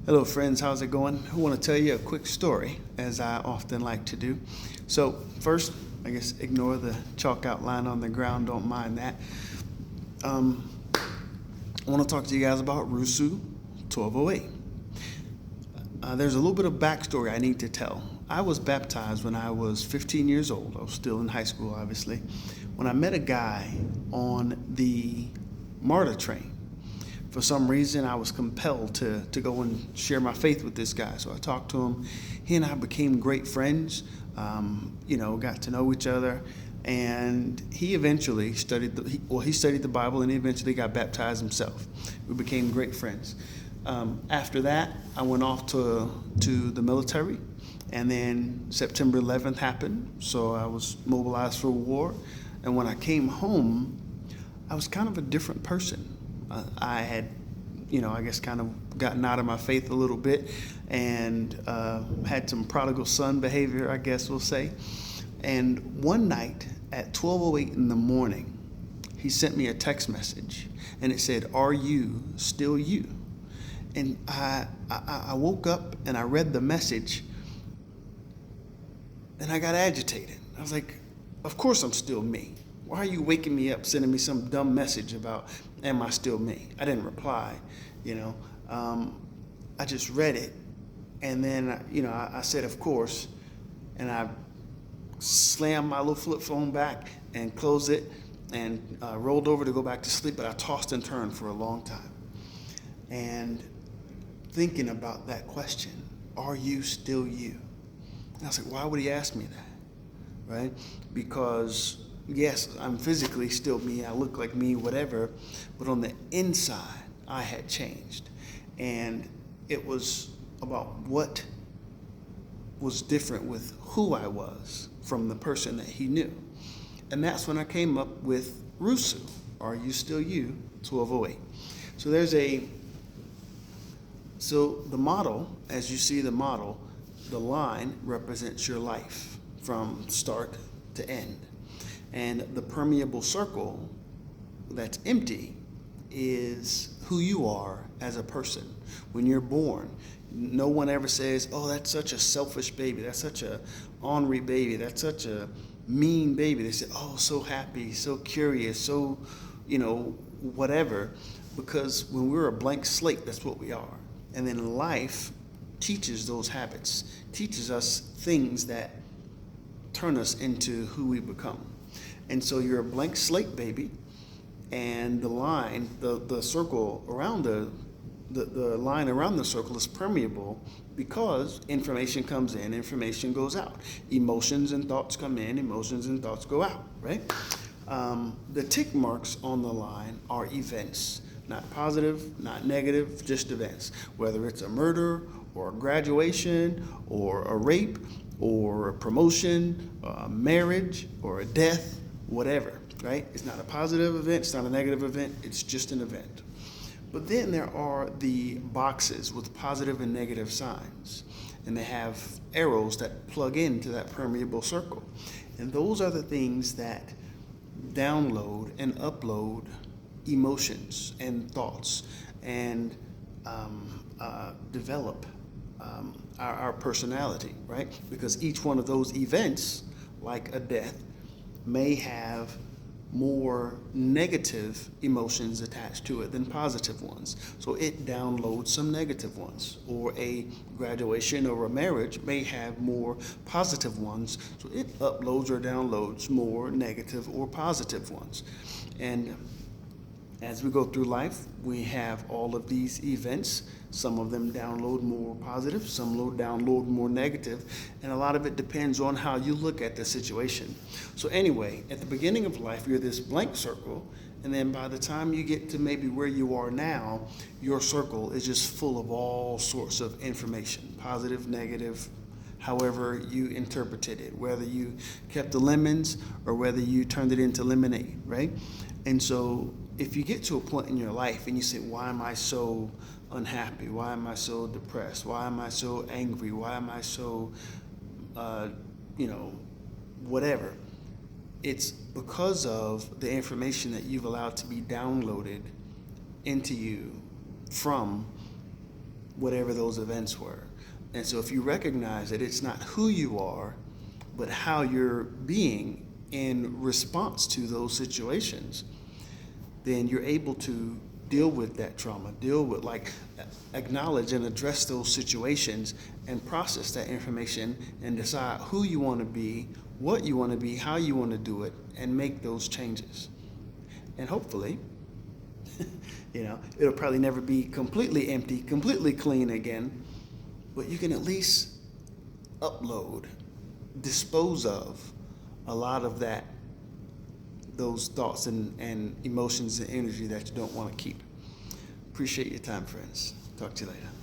Hello, friends. How's it going? I want to tell you a quick story, as I often like to do. So, first, I guess ignore the chalk outline on the ground. Don't mind that. I want to talk to you guys about RUSU 1208. There's a little bit of backstory I need to tell. I was baptized when I was 15 years old. I was still in high school, obviously, when I met a guy on the MARTA train. For some reason, I was compelled to go and share my faith with this guy. So I talked to him. He and I became great friends, got to know each other. And he eventually studied the Bible, and he eventually got baptized himself. We became great friends. After that, I went off to the military, and then September 11th happened, so I was mobilized for war. And when I came home, I was kind of a different person. I had, I guess kind of gotten out of my faith a little bit, and had some prodigal son behavior, I guess we'll say. And one night at 12:08 in the morning, he sent me a text message, and it said, "Are you still you?" And I woke up and I read the message, and I got agitated. I was like, of course I'm still me. Why are you waking me up, sending me some dumb message about, am I still me? I didn't reply, I just read it, and then, I said, of course, and I slammed my little flip phone back and closed it and rolled over to go back to sleep, but I tossed and turned for a long time. And thinking about that question, are you still you? And I was like, why would he ask me that, right? Because yes, I'm physically still me, I look like me, whatever, but on the inside, I had changed. And it was about what was different with who I was from the person that he knew. And that's when I came up with RUSU, Are You Still You, 1208. So the model, as you see the model, the line represents your life from start to end. And the permeable circle that's empty is who you are as a person. When you're born, no one ever says, oh, that's such a selfish baby, that's such a ornery baby, that's such a mean baby. They say, oh, so happy, so curious, so, whatever. Because when we're a blank slate, that's what we are. And then life teaches those habits, teaches us things that turn us into who we become. And so you're a blank slate baby, and the line, the circle around the line around the circle is permeable because information comes in, information goes out. Emotions and thoughts come in, emotions and thoughts go out, right? The tick marks on the line are events, not positive, not negative, just events. Whether it's a murder or a graduation or a rape or a promotion, a marriage or a death, whatever, right? It's not a positive event, it's not a negative event, it's just an event. But then there are the boxes with positive and negative signs, and they have arrows that plug into that permeable circle. And those are the things that download and upload emotions and thoughts and develop our personality, right? Because each one of those events, like a death, may have more negative emotions attached to it than positive ones. So it downloads some negative ones. Or a graduation or a marriage may have more positive ones. So it uploads or downloads more negative or positive ones. And as we go through life, we have all of these events. Some of them download more positive, some download more negative, and a lot of it depends on how you look at the situation. So anyway, at the beginning of life, you're this blank circle, and then by the time you get to maybe where you are now, your circle is just full of all sorts of information, positive, negative, however you interpreted it, whether you kept the lemons or whether you turned it into lemonade, right? And so if you get to a point in your life and you say, why am I so unhappy? Why am I so depressed? Why am I so angry? Why am I so, whatever? It's because of the information that you've allowed to be downloaded into you from whatever those events were. And so if you recognize that it's not who you are, but how you're being in response to those situations, then you're able to deal with that trauma, acknowledge and address those situations and process that information and decide who you want to be, what you want to be, how you want to do it, and make those changes. And hopefully, it'll probably never be completely empty, completely clean again, but you can at least upload, dispose of a lot of those thoughts and emotions and energy that you don't want to keep. Appreciate your time, friends. Talk to you later.